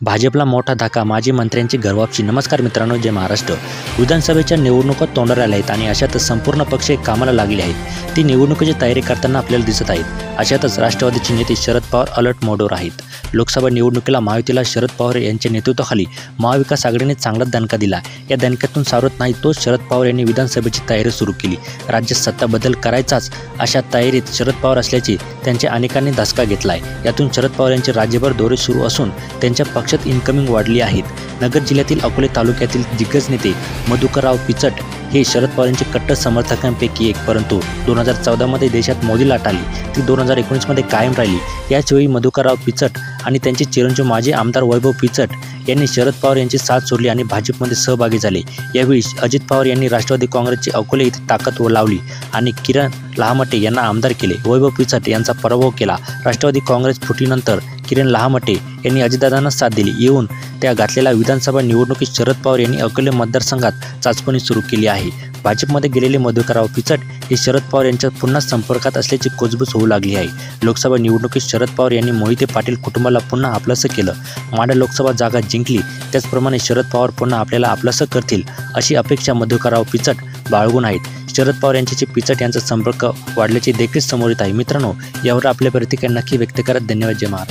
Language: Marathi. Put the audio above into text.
भाजपला मोठा धक्का, माजी मंत्र्यांची घरवापसी. नमस्कार मित्रांनो, जय महाराष्ट्र. विधानसभेच्या निवडणुका तोंडावर आल्या आहेत आणि अशातच संपूर्ण पक्ष कामाला लागले आहेत. ती निवडणुकीची तयारी करताना आपल्याला दिसत आहेत. अशातच राष्ट्रवादीचे नेते शरद पवार अलर्ट मोडवर आहेत. लोकसभा निवडणुकीला महायुतीला शरद पवार यांच्या नेतृत्वाखाली महाविकास आघाडीने चांगलाच दणका दिला. या दणक्यातून सावरत नाही तोच शरद पवार यांनी विधानसभेची तयारी सुरू केली. राज्यात सत्ता बदल करायचाच अशा तयारीत शरद पवार असल्याचे त्यांच्या अनेकांनी धसका घेतला आहे. यातून शरद पवार यांचे राज्यभर दौरे सुरू असून त्यांच्या पक्षात इन्कमिंग वाढली आहेत. नगर जिल्ह्यातील अकोले तालुक्यातील दिग्गज नेते मधुकरराव पिचट हे शरद पवार यांचे कट्टर समर्थकांपैकी एक, परंतु 2014मध्ये देशात मोदी लाट आली, ती 2019मध्ये कायम राहिली. याचवेळी मधुकरराव पिचट आणि त्यांचे चिरंजीव माजी आमदार वैभव पिचट यांनी शरद पवार यांची साथ सोडली आणि भाजपमध्ये सहभागी झाले. यावेळी अजित पवार यांनी राष्ट्रवादी काँग्रेसची अकोले येथे ताकद लावली आणि किरण लहामटे यांना आमदार केले. वैभव पिचट यांचा पराभव केला. राष्ट्रवादी काँग्रेस फुटीनंतर किरण लहामटे यांनी अजितदादांना साथ दिली. येऊन त्या घातलेल्या विधानसभा निवडणुकीत शरद पवार यांनी अकोले मतदारसंघात चाचपणी सुरू केली आहे. भाजपमध्ये गेलेले मधुकरराव पिचट हे शरद पवार यांच्या पुन्हा संपर्कात असल्याची कुजबूज होऊ लागली आहे. लोकसभा निवडणुकीत शरद पवार यांनी मोहिते पाटील कुटुंबाला पुन्हा आपलंसं केलं. माढा लोकसभा जागा जिंकली, त्याचप्रमाणे शरद पवार पुन्हा आपल्याला आपलंसं करतील अशी अपेक्षा मधुकरराव पिचट बाळगून आहेत. शरद पवार यांच्याशी पिचट यांचा संपर्क वाढल्याचे देखील समोर येत आहे. मित्रांनो, यावर आपल्या प्रतिक्रिया नक्की व्यक्त करत. धन्यवाद. जय महाराष्ट्र.